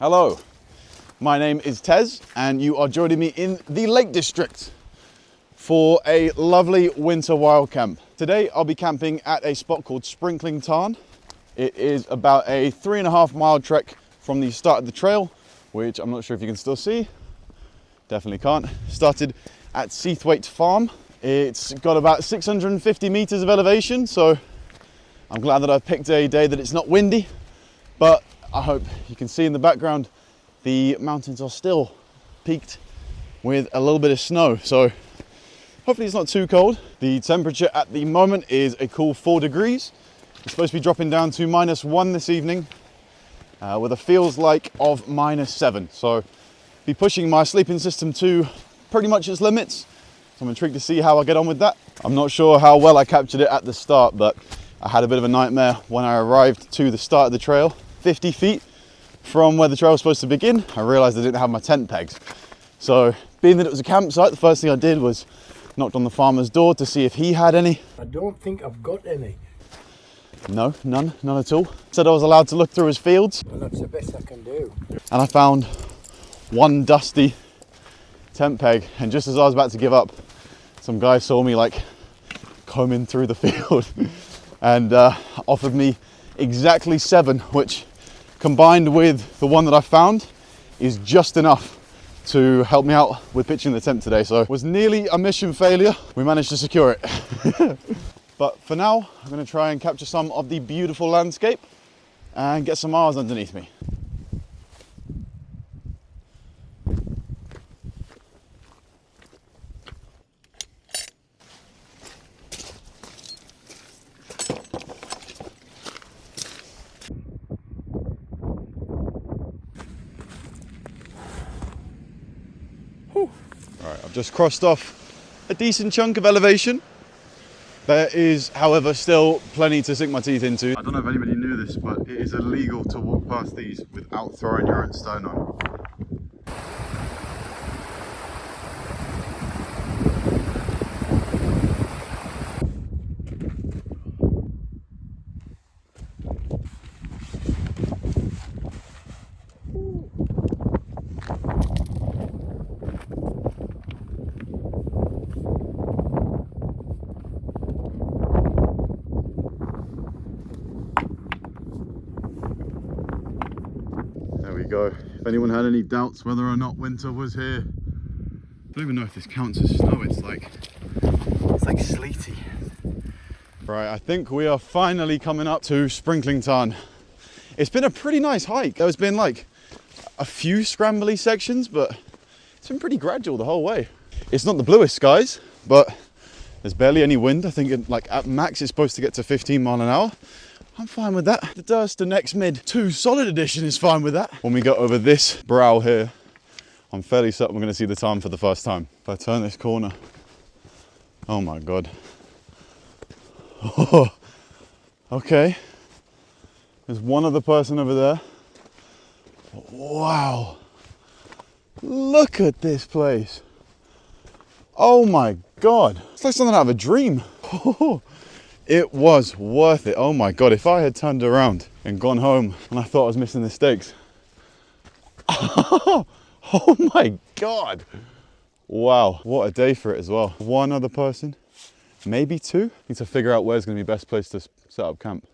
Hello, my name is Tez and you are joining me in the Lake District for a lovely winter wild camp. Today I'll be camping at a spot called Sprinkling Tarn. It is about a 3.5 mile trek from the start of the trail, which I'm not sure if you can still see. Definitely can't. Started at Seathwaite Farm. It's got about 650 meters of elevation, so I'm glad that I've picked a day that it's not windy, but I hope you can see in the background the mountains are still peaked with a little bit of snow, so hopefully it's not too cold. The temperature at the moment is a cool 4 degrees. It's supposed to be dropping down to -1 this evening with a feels like of -7. So be pushing my sleeping system to pretty much its limits. So I'm intrigued to see how I get on with that. I'm not sure how well I captured it at the start, but I had a bit of a nightmare when I arrived to the start of the trail. 50 feet from where the trail was supposed to begin, I realized I didn't have my tent pegs. So being that it was a campsite, the first thing I did was knocked on the farmer's door to see if he had any. I don't think I've got any. No, none at all. Said I was allowed to look through his fields. Well, that's the best I can do. And I found one dusty tent peg, and just as I was about to give up, some guy saw me like combing through the field and offered me exactly 7, which combined with the one that I found is just enough to help me out with pitching the tent today. So it was nearly a mission failure. We managed to secure it. But for now, I'm going to try and capture some of the beautiful landscape and get some R's underneath me. All right, I've just crossed off a decent chunk of elevation. There is, however, still plenty to sink my teeth into. I don't know if anybody knew this, but it is illegal to walk past these without throwing your own stone on. There we go. If anyone had any doubts whether or not winter was here, I don't even know if this counts as snow. It's like sleety. Right, I think we are finally coming up to Sprinkling Tarn. It's been a pretty nice hike. There's been like a few scrambly sections, but it's been pretty gradual the whole way. It's not the bluest skies, but there's barely any wind. I think at max it's supposed to get to 15 miles an hour. I'm fine with that. The Durster Next Mid 2 Solid Edition is fine with that. When we go over this brow here, I'm fairly certain we're going to see the Tarn for the first time. If I turn this corner, oh my God. Oh, okay. There's one other person over there. Wow. Look at this place. Oh my God. It's like something out of a dream. It was worth it. Oh my God, if I had turned around and gone home and I thought I was missing the stakes. Oh my God. Wow, what a day for it as well. One other person, maybe 2. Need to figure out where's gonna be best place to set up camp.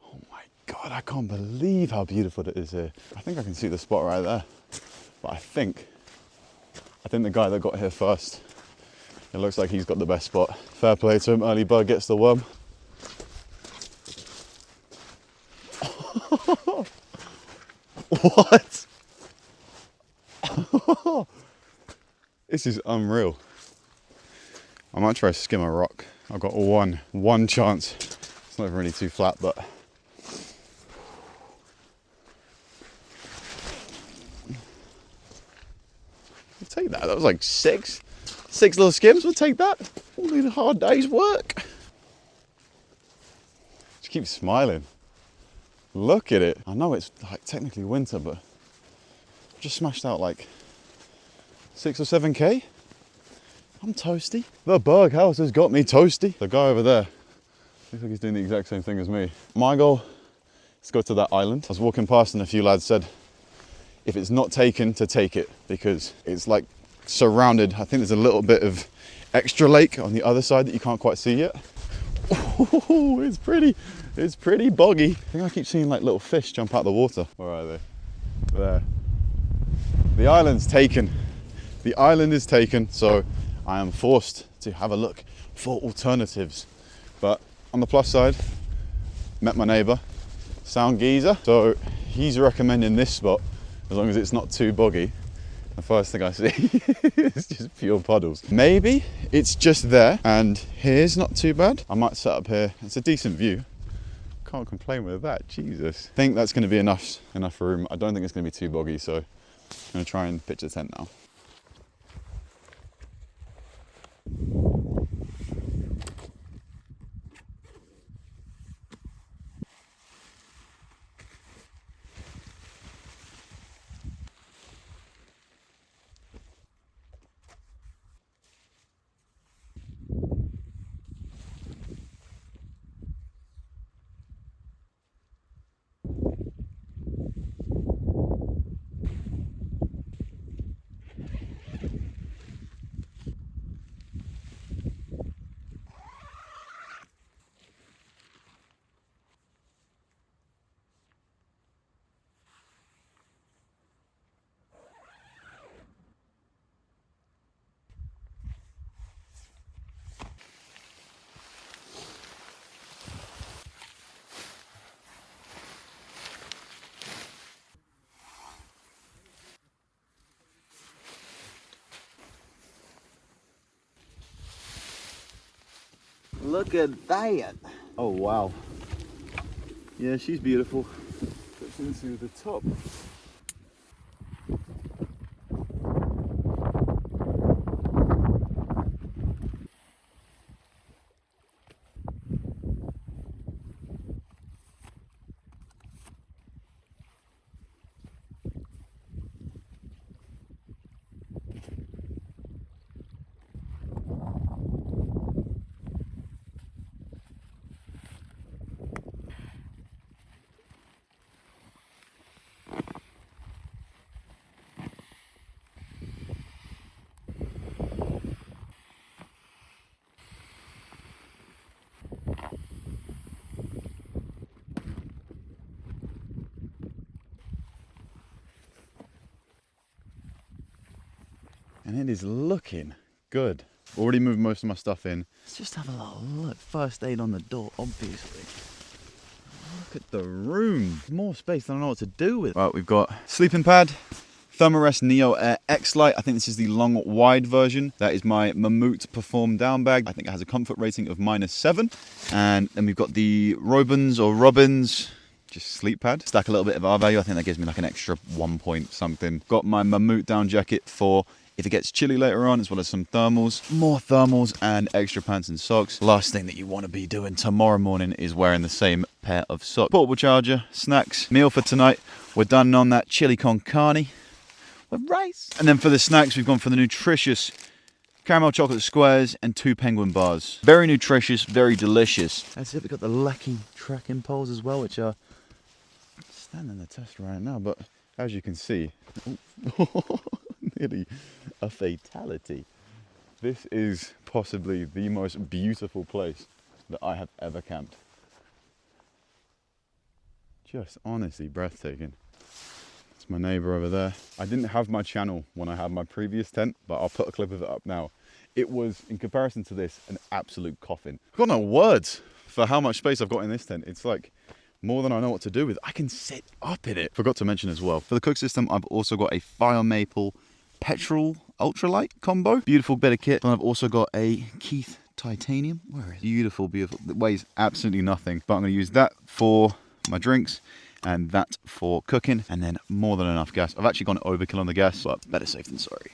Oh my God, I can't believe how beautiful it is here. I think I can see the spot right there. But I think the guy that got here first, it looks like he's got the best spot. Fair play to him, early bird gets the worm. What? This is unreal. I might try to skim a rock. I've got one chance. It's not even really too flat, but I'll take that. That was like 6 little skims. We'll take that. All a hard day's work. Just keep smiling. Look at it. I know it's like technically winter, but I've just smashed out like 6 or 7K. I'm toasty. The Berg house has got me toasty. The guy over there looks like he's doing the exact same thing as me. My goal is to go to that island. I was walking past and a few lads said if it's not taken, to take it, because it's like surrounded. I think there's a little bit of extra lake on the other side that you can't quite see yet. Oh, it's pretty boggy. I think I keep seeing like little fish jump out of the water. Where are they? There. The island's taken. The island is taken, so I am forced to have a look for alternatives. But on the plus side, met my neighbour, sound geezer, so he's recommending this spot as long as it's not too boggy. The first thing I see is just pure puddles. Maybe it's just there, and here's not too bad. I might set up here. It's a decent view. Can't complain with that, Jesus. I think that's going to be enough room. I don't think it's going to be too boggy, so I'm going to try and pitch a tent now. Look at that. Oh, wow. Yeah, she's beautiful. Puts into the top. And it is looking good. Already moved most of my stuff in. Let's just have a little look. First aid on the door, obviously. Look at the room. More space than I know what to do with. Right, we've got sleeping pad, Thermarest Neo Air X Lite. I think this is the long wide version. That is my Mammut Perform down bag. I think it has a comfort rating of -7. And then we've got the Robins or Robins, just sleep pad. Stack a little bit of R value. I think that gives me like an extra 1 point something. Got my Mammut down jacket for if it gets chilly later on, as well as some thermals, more thermals and extra pants and socks. Last thing that you want to be doing tomorrow morning is wearing the same pair of socks. Portable charger, snacks, meal for tonight. We're done on that chili con carne with rice. And then for the snacks, we've gone for the nutritious caramel chocolate squares and 2 penguin bars. Very nutritious, very delicious. That's it, we've got the Lucky tracking poles as well, which are standing the test right now, but as you can see, nearly a fatality. This is possibly the most beautiful place that I have ever camped. Just honestly breathtaking. It's my neighbour over there. I didn't have my channel when I had my previous tent, but I'll put a clip of it up now. It was, in comparison to this, an absolute coffin. I've got no words for how much space I've got in this tent. It's like more than I know what to do with. I can sit up in it. Forgot to mention as well, for the cook system, I've also got a Fire Maple Petrol Ultralight combo. Beautiful bit of kit. And I've also got a Keith Titanium. Where is it? Beautiful, beautiful. It weighs absolutely nothing. But I'm going to use that for my drinks and that for cooking. And then more than enough gas. I've actually gone overkill on the gas, but better safe than sorry.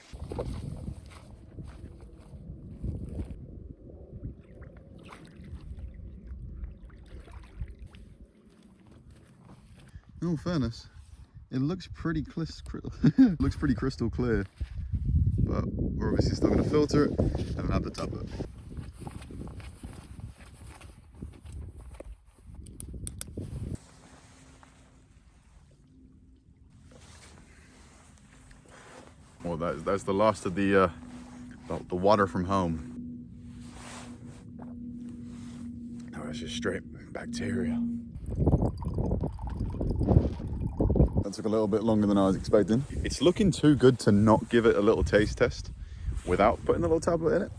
In all fairness, it looks pretty looks pretty crystal clear, but we're obviously still going to filter it and then have the tap it. that's the last of the water from home. No, it's just straight bacteria. That took a little bit longer than I was expecting. It's looking too good to not give it a little taste test without putting the little tablet in it.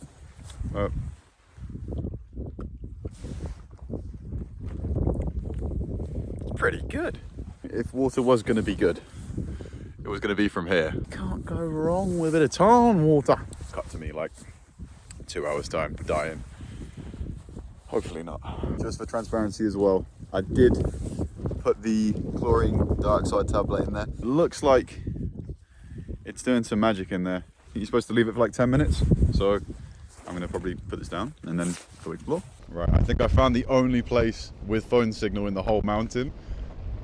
It's pretty good. If water was going to be good, it was going to be from here. Can't go wrong with a bit of Tarn water. Cut to me like 2 hours time, dying. Hopefully not. Just for transparency as well, I did put the chlorine dioxide tablet in there. It looks like it's doing some magic in there. You're supposed to leave it for like 10 minutes. So I'm gonna probably put this down and then go explore. Right, I think I found the only place with phone signal in the whole mountain,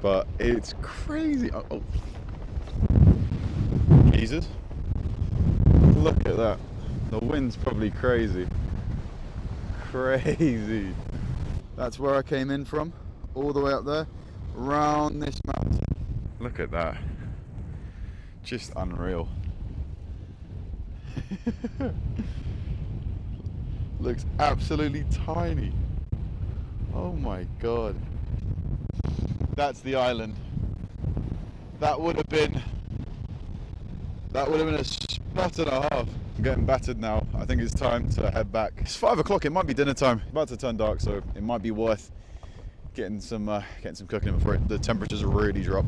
but it's crazy. Oh. Jesus. Look at that. The wind's probably crazy. Crazy. That's where I came in from, all the way up there, round this mountain. Look at that. Just unreal. Looks absolutely tiny. Oh my god. That's the island. That would have been a spot and a half. I'm getting battered now. I think it's time to head back. It's 5 o'clock, it might be dinner time. It's about to turn dark, so it might be worth getting some cooking before the temperatures really drop.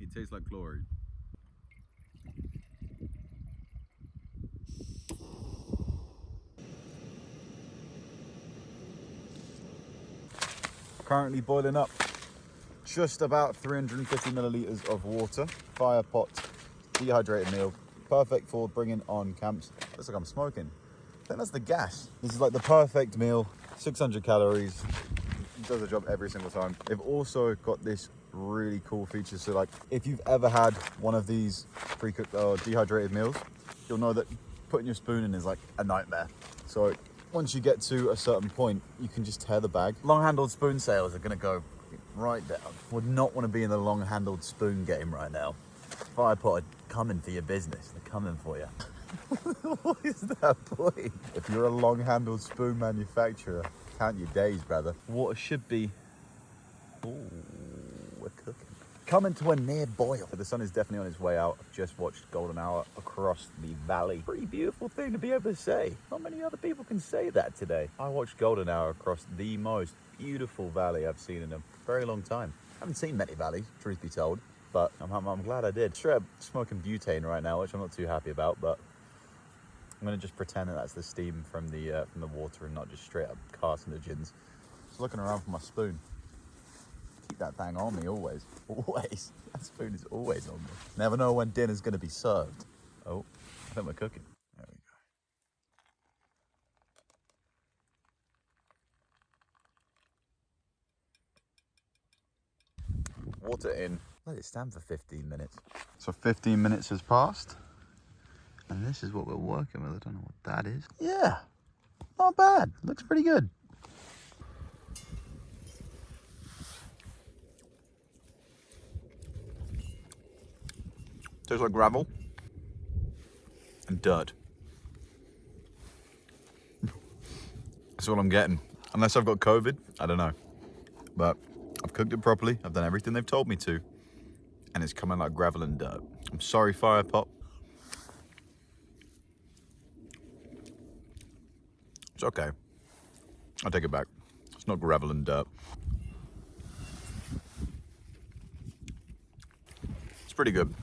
It tastes like chlorine. Currently boiling up just about 350 milliliters of water. Fire pot, dehydrated meal, perfect for bringing on camps. Looks like I'm smoking. I think that's the gas. This is like the perfect meal, 600 calories. It does the job every single time. They've also got this really cool feature. So like if you've ever had one of these pre-cooked or dehydrated meals, you'll know that putting your spoon in is like a nightmare. So once you get to a certain point, you can just tear the bag. Long-handled spoon sales are gonna go right down. Would not want to be in the long-handled spoon game right now. Firepot are coming for your business. They're coming for you. What is that point? If you're a long-handled spoon manufacturer, count your days, brother. Water should be... Ooh, we're cooking. Coming to a near boil. The sun is definitely on its way out. I've just watched golden hour across the valley. Pretty beautiful thing to be able to say. Not many other people can say that today. I watched golden hour across the most beautiful valley I've seen in a very long time. I haven't seen many valleys, truth be told, but I'm glad I did. Straight up smoking butane right now, which I'm not too happy about, but I'm gonna just pretend that that's the steam from the water and not just straight up carcinogens. Just looking around for my spoon. Keep that thing on me always. Always. That spoon is always on me. Never know when dinner's gonna be served. Oh, I think we're cooking. There we go. Water in. Let it stand for 15 minutes. So 15 minutes has passed. And this is what we're working with. I don't know what that is. Yeah, not bad. Looks pretty good. Tastes like gravel and dirt. That's all I'm getting. Unless I've got COVID, I don't know. But I've cooked it properly. I've done everything they've told me to. And it's coming like gravel and dirt. I'm sorry, Firepot. It's okay. I'll take it back. It's not gravel and dirt. It's pretty good.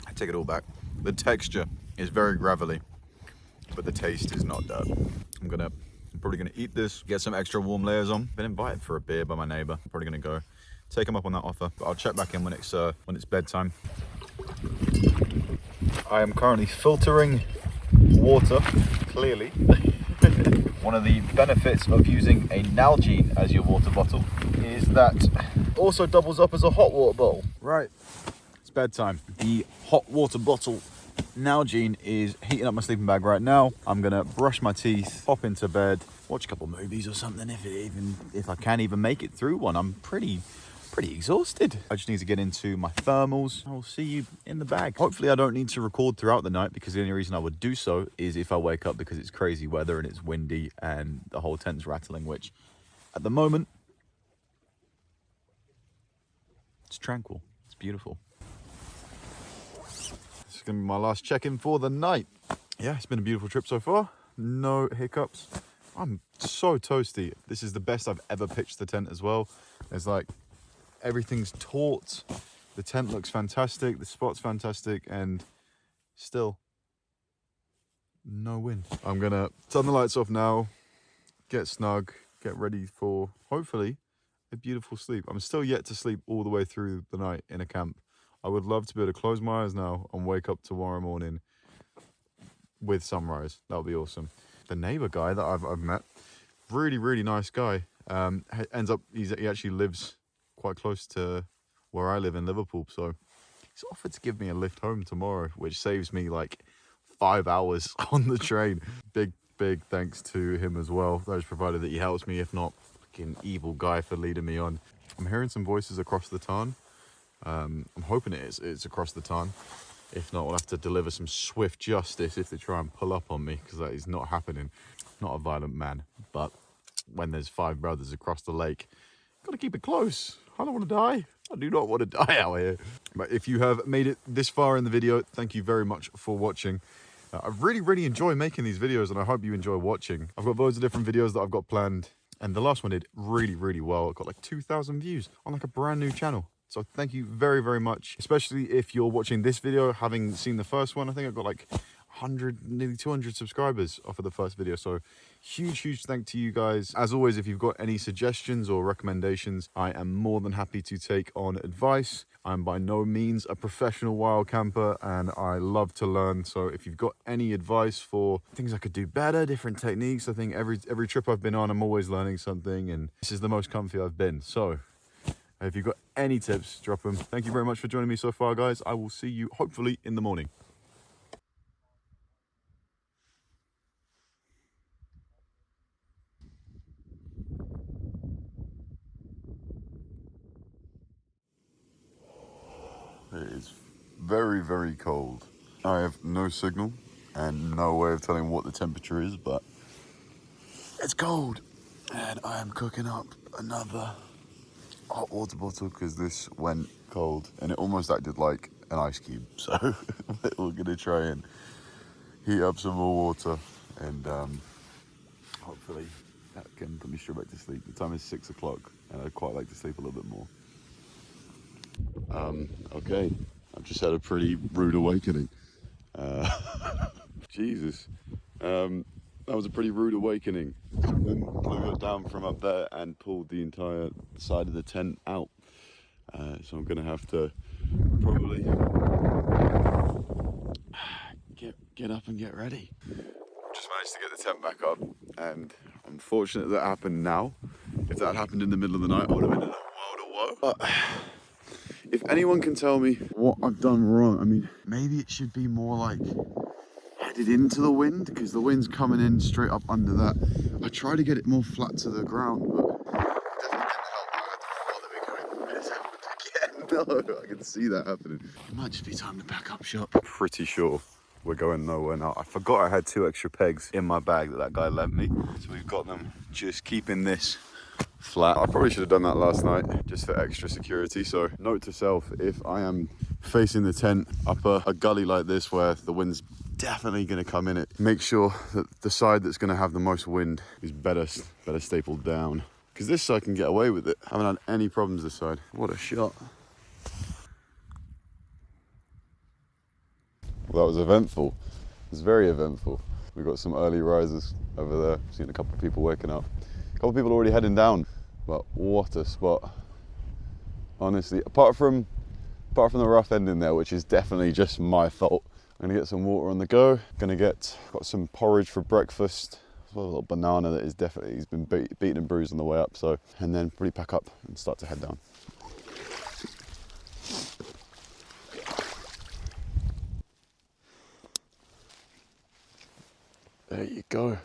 I take it all back. The texture is very gravelly, but the taste is not dirt. I'm probably gonna eat this, get some extra warm layers on. Been invited for a beer by my neighbor. I'm probably gonna go take him up on that offer, but I'll check back in when it's bedtime. I am currently filtering water, clearly. One of the benefits of using a Nalgene as your water bottle is that it also doubles up as a hot water bottle. Right, it's bedtime. The hot water bottle Nalgene is heating up my sleeping bag right now. I'm gonna brush my teeth, hop into bed, watch a couple movies or something if I can even make it through one. I'm pretty exhausted. I just need to get into my thermals. I'll see you in the bag. Hopefully I don't need to record throughout the night, because the only reason I would do so is if I wake up because it's crazy weather and it's windy and the whole tent's rattling, which at the moment, it's tranquil. It's beautiful. This is gonna be my last check-in for the night. Yeah, it's been a beautiful trip so far. No hiccups. I'm so toasty. This is the best I've ever pitched the tent as well. It's like, everything's taut, the tent looks fantastic, the spot's fantastic, and still no wind. I'm gonna turn the lights off now, get snug, get ready for hopefully a beautiful sleep. I'm still yet to sleep all the way through the night in a camp. I would love to be able to close my eyes now and wake up tomorrow morning with sunrise. That would be awesome. The neighbor guy that I've met, really nice guy, he actually lives quite close to where I live in Liverpool, so he's offered to give me a lift home tomorrow, which saves me like 5 hours on the train. Big thanks to him as well. That is provided that he helps me. If not, fucking evil guy for leading me on. I'm hearing some voices across the Tarn. I'm hoping it's across the Tarn. If not, we'll have to deliver some swift justice if they try and pull up on me, because that is not happening. Not a violent man, but when there's 5 brothers across the lake, gotta keep it close. I don't want to die. I do not want to die out here. But if you have made it this far in the video, thank you very much for watching. I really enjoy making these videos, and I hope you enjoy watching. I've got loads of different videos that I've got planned, and the last one did really well. It got like 2,000 views on like a brand new channel. So thank you very much, especially if you're watching this video having seen the first one. I think I got like 100, nearly 200 subscribers off of the first video. So huge thank to you guys. As always, if you've got any suggestions or recommendations, I am more than happy to take on advice. I'm by no means a professional wild camper, and I love to learn. So if you've got any advice for things I could do better, different techniques, I think every trip I've been on, I'm always learning something, and this is the most comfy I've been. So if you've got any tips, drop them. Thank you very much for joining me so far, guys. I will see you hopefully in the morning. It is very cold. I have no signal and no way of telling what the temperature is, but it's cold. And I am cooking up another hot water bottle because this went cold and it almost acted like an ice cube. So we're gonna try and heat up some more water, and hopefully that can put me straight back to sleep. The time is 6 o'clock and I'd quite like to sleep a little bit more. Okay, I've just had a pretty rude awakening. Jesus, that was a pretty rude awakening. Some wind blew it down from up there and pulled the entire side of the tent out. So I'm gonna have to probably get up and get ready. Just managed to get the tent back up, and I'm fortunate that happened now. If that happened in the middle of the night, I would have been in a world of woe. But if anyone can tell me what I've done wrong, I mean, maybe it should be more like headed into the wind, because the wind's coming in straight up under that. I try to get it more flat to the ground, but it definitely didn't help. I had the thought that we're going, it's happened again. No, I can see that happening. It might just be time to pack up shop. Pretty sure we're going nowhere now. I forgot I had 2 extra pegs in my bag that guy lent me, so we've got them. Just keeping this flat. I probably should have done that last night just for extra security. So note to self, if I am facing the tent up a gully like this where the wind's definitely going to come in it, make sure that the side that's going to have the most wind is better stapled down, because this side can get away with it. I haven't had any problems this side. What a shot. Well, that was eventful. It was very eventful. We got some early risers over there. Seen a couple of people waking up. A couple of people already heading down. But what a spot. Honestly, apart from the rough ending there, which is definitely just my fault. I'm gonna get some water on the go. Got some porridge for breakfast. As well, a little banana that is definitely, he's been beaten and bruised on the way up. So, and then probably pack up and start to head down. There you go.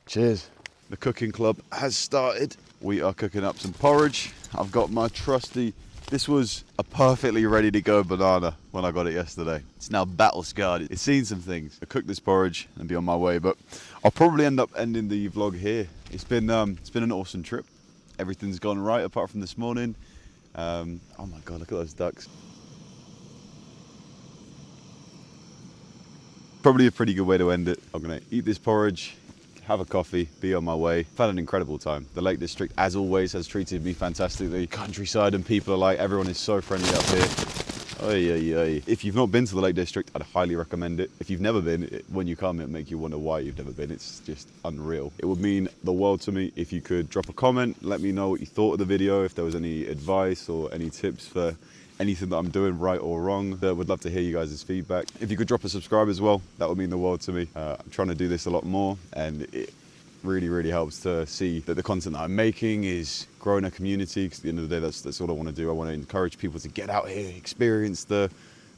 Cheers. The cooking club has started. We are cooking up some porridge. I've got my trusty, this was a perfectly ready to go banana when I got it yesterday. It's now battle scarred. It's seen some things. I cook this porridge and be on my way, but I'll probably end up ending the vlog here. It's been an awesome trip. Everything's gone right apart from this morning. Oh my God, look at those ducks. Probably a pretty good way to end it. I'm gonna eat this porridge, have a coffee, be on my way. I've had an incredible time. The Lake District, as always, has treated me fantastically. Countryside and people alike, everyone is so friendly up here. Oy, oy, oy. If you've not been to the Lake District, I'd highly recommend it. If you've never been, when you come, it'll make you wonder why you've never been. It's just unreal. It would mean the world to me if you could drop a comment, let me know what you thought of the video, if there was any advice or any tips for anything that I'm doing right or wrong. I would love to hear you guys' feedback. If you could drop a subscribe as well, that would mean the world to me. I'm trying to do this a lot more, and it really helps to see that the content that I'm making is growing a community, because at the end of the day, that's all I want to do. I want to encourage people to get out here, experience the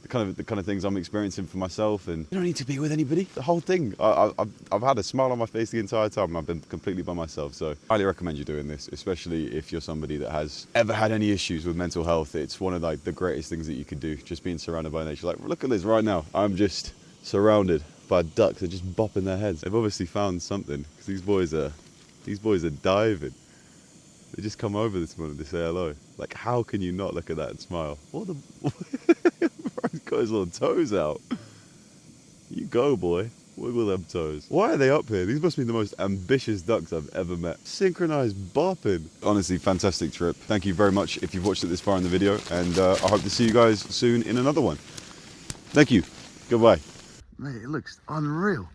kind of things I'm experiencing for myself, and you don't need to be with anybody. The whole thing. I've had a smile on my face the entire time, and I've been completely by myself. So I highly recommend you doing this, especially if you're somebody that has ever had any issues with mental health. It's one of like the greatest things that you could do, just being surrounded by nature. Like, look at this right now. I'm just surrounded by ducks that are just bopping their heads. They've obviously found something, because these boys are diving. They just come over this morning to say hello. Like, how can you not look at that and smile? What the? He's got his little toes out. You go, boy. Wiggle them toes. Why are they up here? These must be the most ambitious ducks I've ever met. Synchronized bopping. Honestly, fantastic trip. Thank you very much if you've watched it this far in the video, and I hope to see you guys soon in another one. Thank you. Goodbye. Mate, it looks unreal.